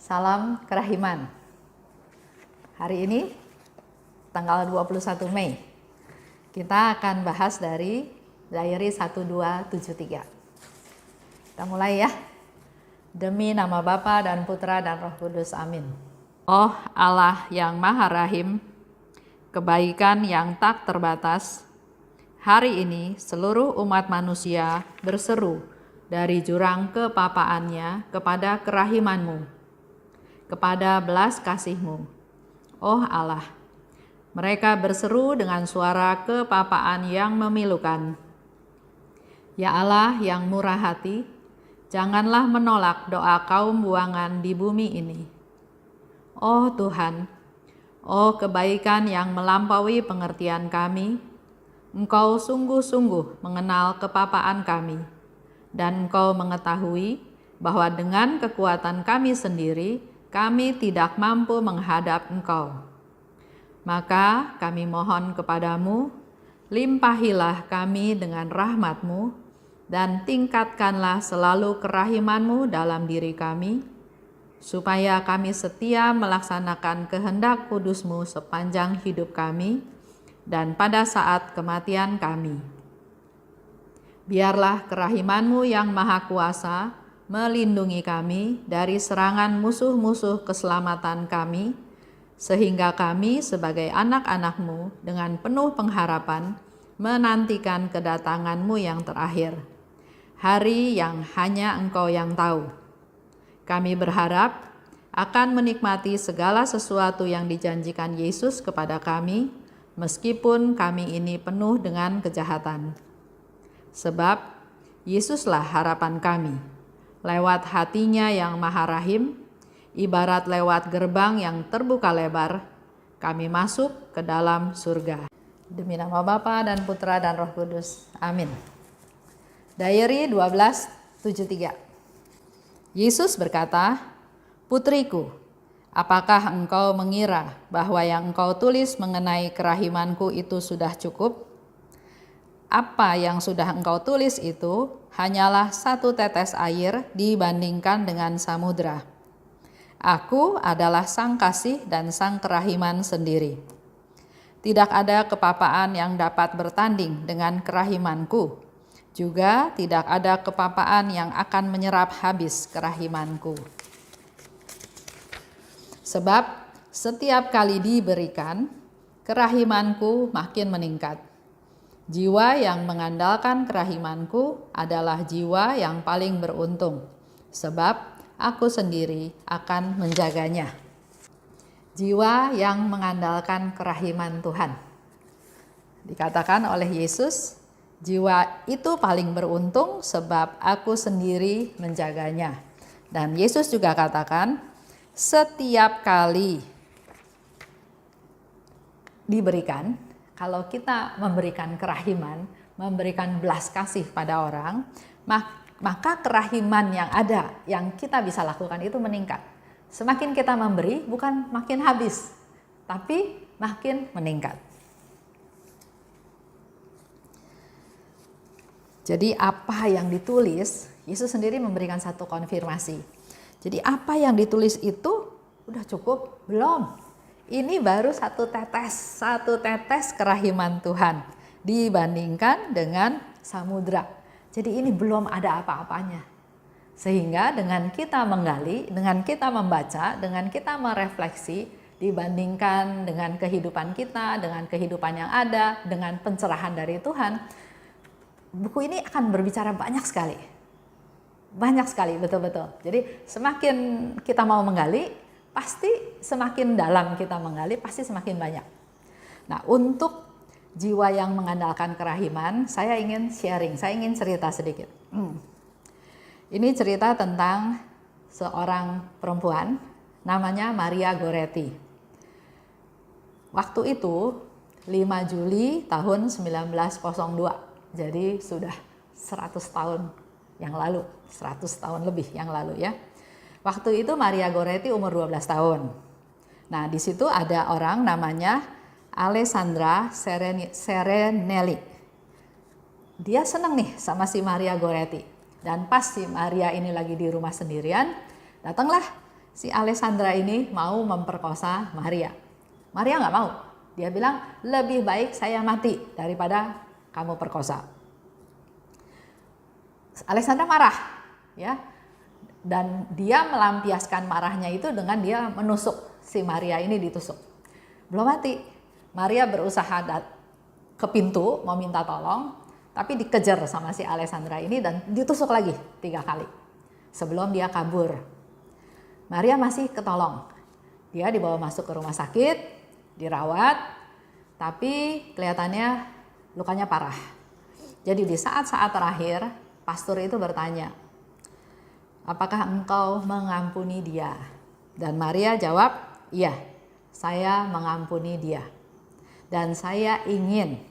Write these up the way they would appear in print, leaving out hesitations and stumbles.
Salam Kerahiman. Hari ini tanggal 21 Mei kita akan bahas dari Diary 1273. Kita mulai ya. Demi nama Bapa dan Putra dan Roh Kudus, amin. Oh Allah yang Maha Rahim, kebaikan yang tak terbatas, hari ini seluruh umat manusia berseru dari jurang kepapaannya kepada kerahiman-Mu, kepada belas kasih-Mu. Oh Allah, mereka berseru dengan suara kepapaan yang memilukan. Ya Allah yang murah hati, janganlah menolak doa kaum buangan di bumi ini. Oh Tuhan, oh kebaikan yang melampaui pengertian kami, Engkau sungguh-sungguh mengenal kepapaan kami, dan Engkau mengetahui bahwa dengan kekuatan kami sendiri, kami tidak mampu menghadap Engkau. Maka kami mohon kepadamu, limpahilah kami dengan rahmat-Mu, dan tingkatkanlah selalu kerahiman-Mu dalam diri kami, supaya kami setia melaksanakan kehendak kudus-Mu sepanjang hidup kami, dan pada saat kematian kami. Biarlah kerahiman-Mu yang maha kuasa melindungi kami dari serangan musuh-musuh keselamatan kami, sehingga kami sebagai anak-anak-Mu dengan penuh pengharapan menantikan kedatangan-Mu yang terakhir, hari yang hanya Engkau yang tahu. Kami berharap akan menikmati segala sesuatu yang dijanjikan Yesus kepada kami, meskipun kami ini penuh dengan kejahatan. Sebab Yesuslah harapan kami. Lewat hatinya yang maha rahim, ibarat lewat gerbang yang terbuka lebar, kami masuk ke dalam surga. Demi nama Bapa dan Putra dan Roh Kudus, amin. Diary 1273. Yesus berkata, "Putriku, apakah engkau mengira bahwa yang engkau tulis mengenai kerahimanku itu sudah cukup? Apa yang sudah engkau tulis itu hanyalah satu tetes air dibandingkan dengan samudra. Aku adalah sang kasih dan sang kerahiman sendiri. Tidak ada kepapaan yang dapat bertanding dengan kerahimanku. Juga tidak ada kepapaan yang akan menyerap habis kerahimanku. Sebab setiap kali diberikan, kerahimanku makin meningkat. Jiwa yang mengandalkan kerahimanku adalah jiwa yang paling beruntung, sebab aku sendiri akan menjaganya." Jiwa yang mengandalkan kerahiman Tuhan. Dikatakan oleh Yesus, jiwa itu paling beruntung sebab aku sendiri menjaganya. Dan Yesus juga katakan, setiap kali diberikan, kalau kita memberikan kerahiman, memberikan belas kasih pada orang, maka kerahiman yang ada, yang kita bisa lakukan itu meningkat. Semakin kita memberi, bukan makin habis, tapi makin meningkat. Jadi apa yang ditulis, Yesus sendiri memberikan satu konfirmasi. Jadi apa yang ditulis itu udah cukup? Belum. Ini baru satu tetes kerahiman Tuhan dibandingkan dengan samudra. Jadi ini belum ada apa-apanya. Sehingga dengan kita menggali, dengan kita membaca, dengan kita merefleksi, dibandingkan dengan kehidupan kita, dengan kehidupan yang ada, dengan pencerahan dari Tuhan, buku ini akan berbicara banyak sekali. Banyak sekali, betul-betul. Jadi semakin kita mau menggali, pasti semakin dalam kita menggali, pasti semakin banyak. Nah, untuk jiwa yang mengandalkan kerahiman, saya ingin sharing, saya ingin cerita sedikit. Ini cerita tentang seorang perempuan, namanya Maria Goretti. Waktu itu 5 Juli tahun 1902, jadi sudah 100 tahun yang lalu, 100 tahun lebih yang lalu ya. Waktu itu Maria Goretti umur 12 tahun. Nah, di situ ada orang namanya Alessandra Serenelli. Dia senang nih sama si Maria Goretti. Dan pas si Maria ini lagi di rumah sendirian, datanglah si Alessandra ini mau memperkosa Maria. Maria nggak mau. Dia bilang, lebih baik saya mati daripada kamu perkosa. Alessandra marah, ya, dan dia melampiaskan marahnya itu dengan dia menusuk si Maria ini, ditusuk. Belum mati, Maria berusaha ke pintu mau minta tolong, tapi dikejar sama si Alessandra ini dan ditusuk lagi 3 kali sebelum dia kabur. Maria masih ketolong, dia dibawa masuk ke rumah sakit, dirawat, tapi kelihatannya lukanya parah. Jadi di saat-saat terakhir, pastor itu bertanya, apakah engkau mengampuni dia? Dan Maria jawab, iya, saya mengampuni dia. Dan saya ingin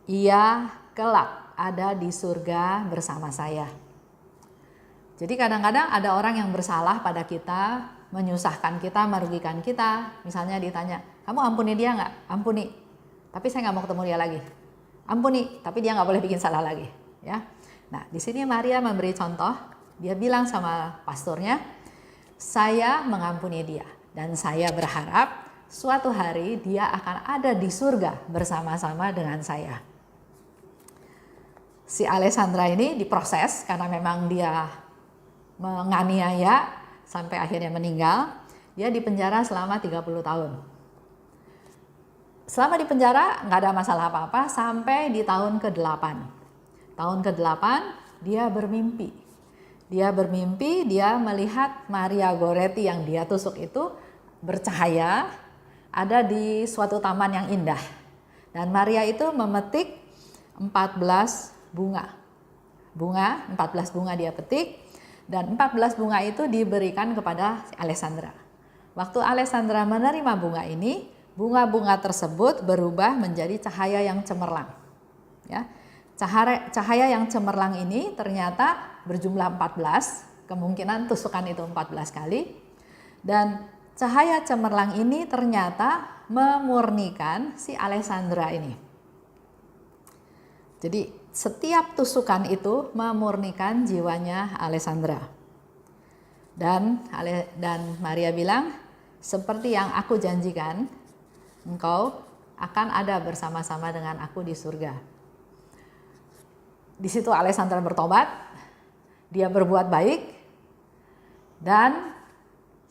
ia kelak ada di surga bersama saya. Jadi kadang-kadang ada orang yang bersalah pada kita, menyusahkan kita, merugikan kita. Misalnya ditanya, kamu ampuni dia nggak? Ampuni, tapi saya nggak mau ketemu dia lagi. Ampuni, tapi dia nggak boleh bikin salah lagi. Ya. Nah, di sini Maria memberi contoh. Dia bilang sama pastornya, saya mengampuni dia dan saya berharap suatu hari dia akan ada di surga bersama-sama dengan saya. Si Alessandra ini diproses karena memang dia menganiaya sampai akhirnya meninggal. Dia dipenjara selama 30 tahun. Selama di penjara nggak ada masalah apa-apa sampai di tahun ke-8. Tahun ke-8 dia bermimpi. Dia melihat Maria Goretti yang dia tusuk itu bercahaya ada di suatu taman yang indah. Dan Maria itu memetik 14 bunga. 14 bunga dia petik dan 14 bunga itu diberikan kepada Alessandra. Waktu Alessandra menerima bunga ini, bunga-bunga tersebut berubah menjadi cahaya yang cemerlang. Ya. Cahaya yang cemerlang ini ternyata berjumlah 14, kemungkinan tusukan itu 14 kali. Dan cahaya cemerlang ini ternyata memurnikan si Alessandra ini. Jadi setiap tusukan itu memurnikan jiwanya Alessandra. Dan Maria bilang, seperti yang aku janjikan, engkau akan ada bersama-sama dengan aku di surga. Di situ Alessandra bertobat, dia berbuat baik, dan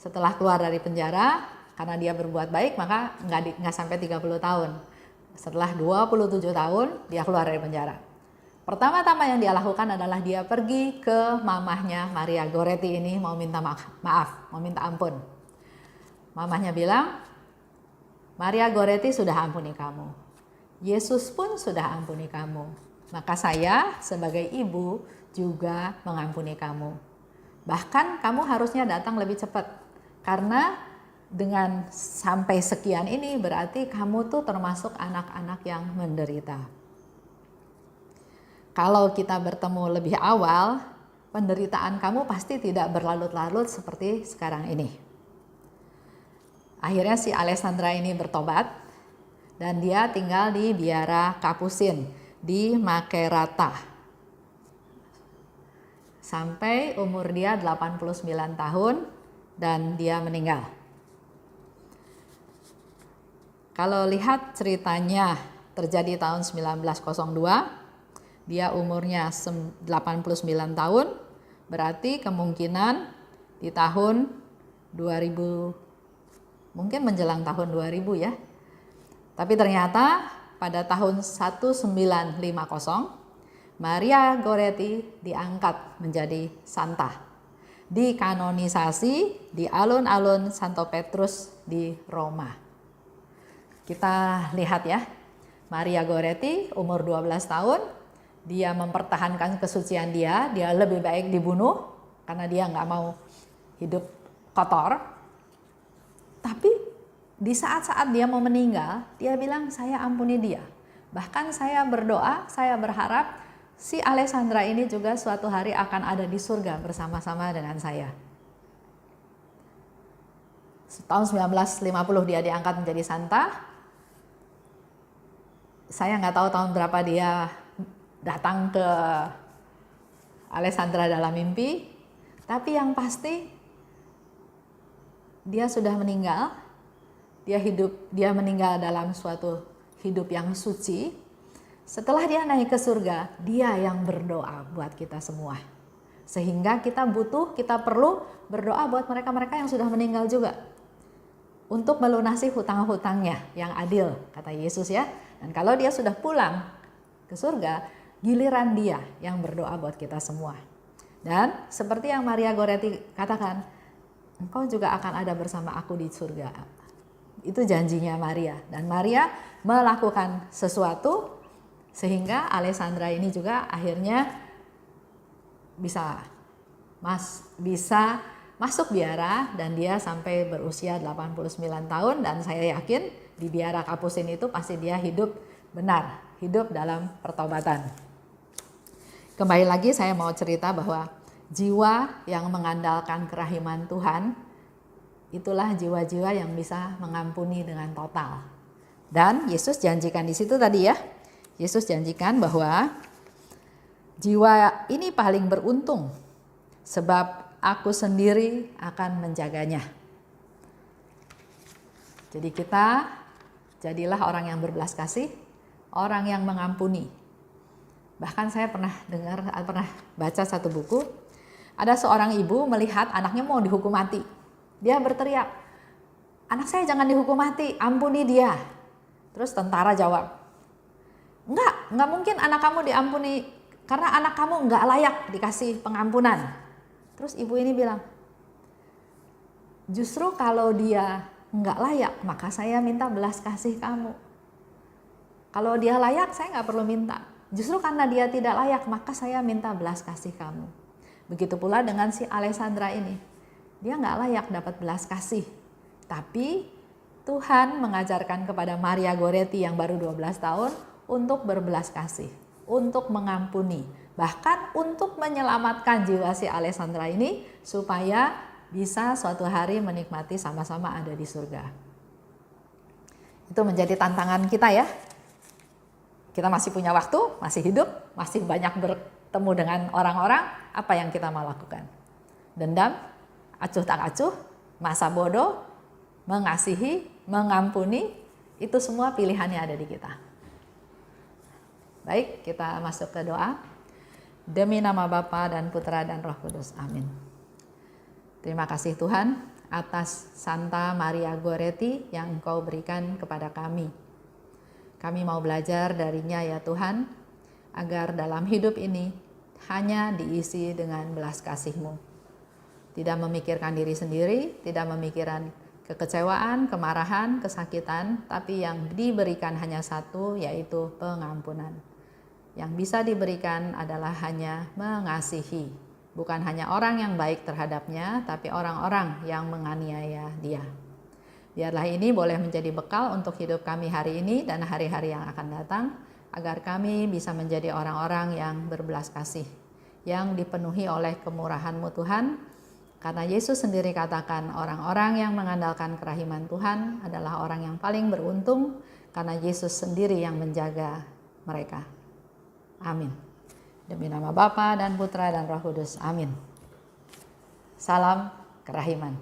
setelah keluar dari penjara, karena dia berbuat baik, maka nggak sampai 30 tahun. Setelah 27 tahun, dia keluar dari penjara. Pertama-tama yang dia lakukan adalah dia pergi ke mamahnya Maria Goretti ini mau minta maaf, mau minta ampun. Mamahnya bilang, Maria Goretti sudah ampuni kamu. Yesus pun sudah ampuni kamu. Maka saya sebagai ibu juga mengampuni kamu. Bahkan kamu harusnya datang lebih cepat. Karena dengan sampai sekian ini berarti kamu tuh termasuk anak-anak yang menderita. Kalau kita bertemu lebih awal, penderitaan kamu pasti tidak berlarut-larut seperti sekarang ini. Akhirnya si Alessandra ini bertobat dan dia tinggal di biara Kapusin di Macerata sampai umur dia 89 tahun dan dia meninggal. Kalau lihat ceritanya terjadi tahun 1902, dia umurnya 89 tahun, berarti kemungkinan di tahun 2000, mungkin menjelang tahun 2000 ya. Tapi ternyata pada tahun 1950, Maria Goretti diangkat menjadi santa, dikanonisasi di alun-alun Santo Petrus di Roma. Kita lihat ya, Maria Goretti umur 12 tahun, dia mempertahankan kesucian dia lebih baik dibunuh karena dia nggak mau hidup kotor. Tapi di saat-saat dia mau meninggal, dia bilang saya ampuni dia. Bahkan saya berdoa, saya berharap si Alessandra ini juga suatu hari akan ada di surga bersama-sama dengan saya. Tahun 1950 dia diangkat menjadi santa. Saya nggak tahu tahun berapa dia datang ke Alessandra dalam mimpi. Tapi yang pasti dia sudah meninggal, dia meninggal dalam suatu hidup yang suci. Setelah dia naik ke surga, dia yang berdoa buat kita semua. Sehingga kita perlu berdoa buat mereka-mereka yang sudah meninggal juga. Untuk melunasi hutang-hutangnya yang adil, kata Yesus ya. Dan kalau dia sudah pulang ke surga, giliran dia yang berdoa buat kita semua. Dan seperti yang Maria Goretti katakan, engkau juga akan ada bersama aku di surga. Itu janjinya Maria. Dan Maria melakukan sesuatu sehingga Alessandra ini juga akhirnya bisa masuk biara, dan dia sampai berusia 89 tahun, dan saya yakin di biara Kapusin itu pasti dia hidup benar, hidup dalam pertobatan. Kembali lagi saya mau cerita bahwa jiwa yang mengandalkan kerahiman Tuhan, itulah jiwa-jiwa yang bisa mengampuni dengan total. Dan Yesus janjikan di situ tadi ya, Yesus janjikan bahwa jiwa ini paling beruntung sebab aku sendiri akan menjaganya. Jadi kita jadilah orang yang berbelas kasih, orang yang mengampuni. Bahkan saya pernah baca satu buku, ada seorang ibu melihat anaknya mau dihukum mati. Dia berteriak, anak saya jangan dihukum mati, ampuni dia. Terus tentara jawab, enggak mungkin anak kamu diampuni, karena anak kamu enggak layak dikasih pengampunan. Terus ibu ini bilang, justru kalau dia enggak layak, maka saya minta belas kasih kamu. Kalau dia layak, saya enggak perlu minta. Justru karena dia tidak layak, maka saya minta belas kasih kamu. Begitu pula dengan si Alessandra ini. Dia enggak layak dapat belas kasih. Tapi Tuhan mengajarkan kepada Maria Goretti yang baru 12 tahun, untuk berbelas kasih, untuk mengampuni, bahkan untuk menyelamatkan jiwa si Alessandra ini supaya bisa suatu hari menikmati sama-sama ada di surga. Itu menjadi tantangan kita ya. Kita masih punya waktu, masih hidup, masih banyak bertemu dengan orang-orang, apa yang kita mau lakukan? Dendam, acuh tak acuh, masa bodoh, mengasihi, mengampuni, itu semua pilihannya ada di kita. Baik, kita masuk ke doa. Demi nama Bapa dan Putra dan Roh Kudus. Amin. Terima kasih Tuhan atas Santa Maria Goretti yang Engkau berikan kepada kami. Kami mau belajar darinya ya Tuhan, agar dalam hidup ini hanya diisi dengan belas kasih-Mu. Tidak memikirkan diri sendiri, tidak memikirkan kekecewaan, kemarahan, kesakitan, tapi yang diberikan hanya satu, yaitu pengampunan. Yang bisa diberikan adalah hanya mengasihi, bukan hanya orang yang baik terhadapnya, tapi orang-orang yang menganiaya dia. Biarlah ini boleh menjadi bekal untuk hidup kami hari ini dan hari-hari yang akan datang, agar kami bisa menjadi orang-orang yang berbelas kasih, yang dipenuhi oleh kemurahan-Mu Tuhan. Karena Yesus sendiri katakan orang-orang yang mengandalkan kerahiman Tuhan adalah orang yang paling beruntung, karena Yesus sendiri yang menjaga mereka. Amin. Demi nama Bapa dan Putra dan Roh Kudus. Amin. Salam kerahiman.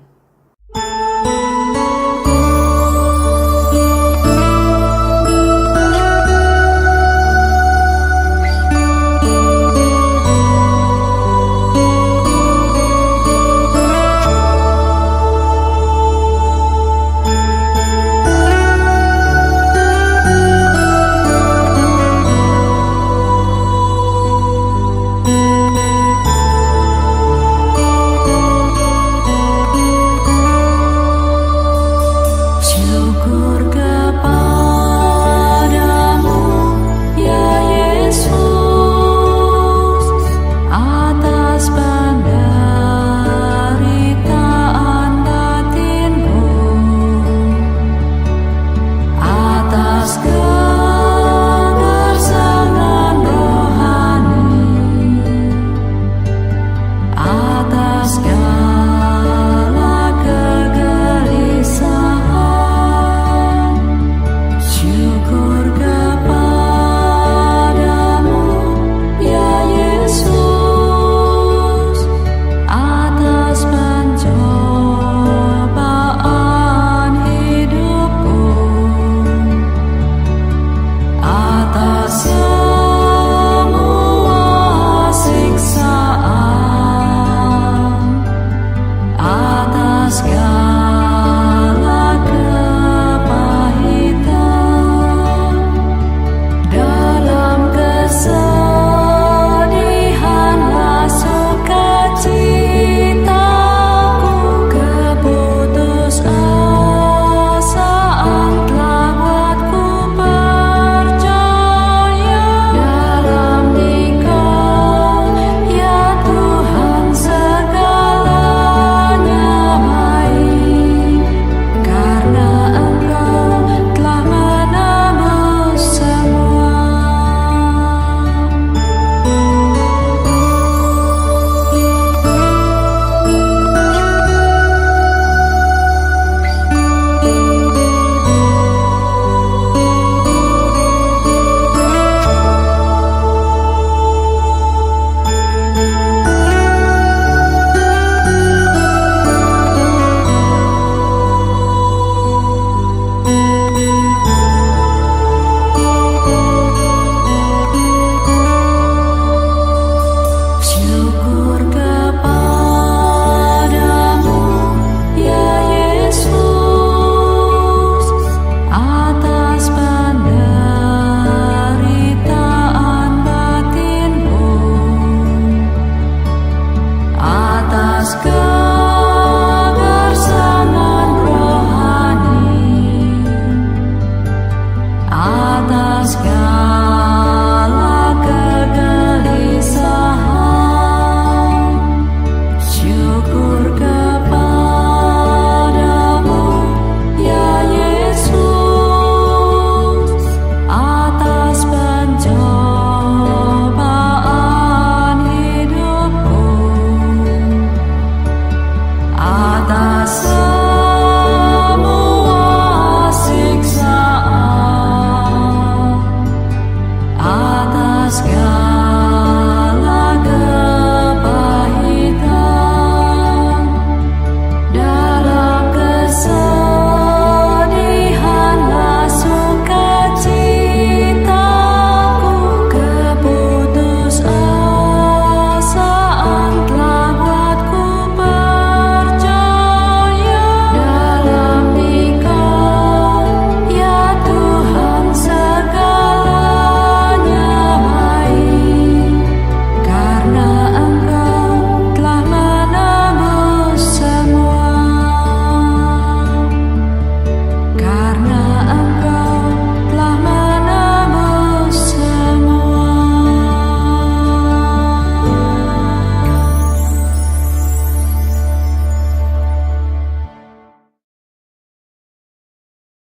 Atas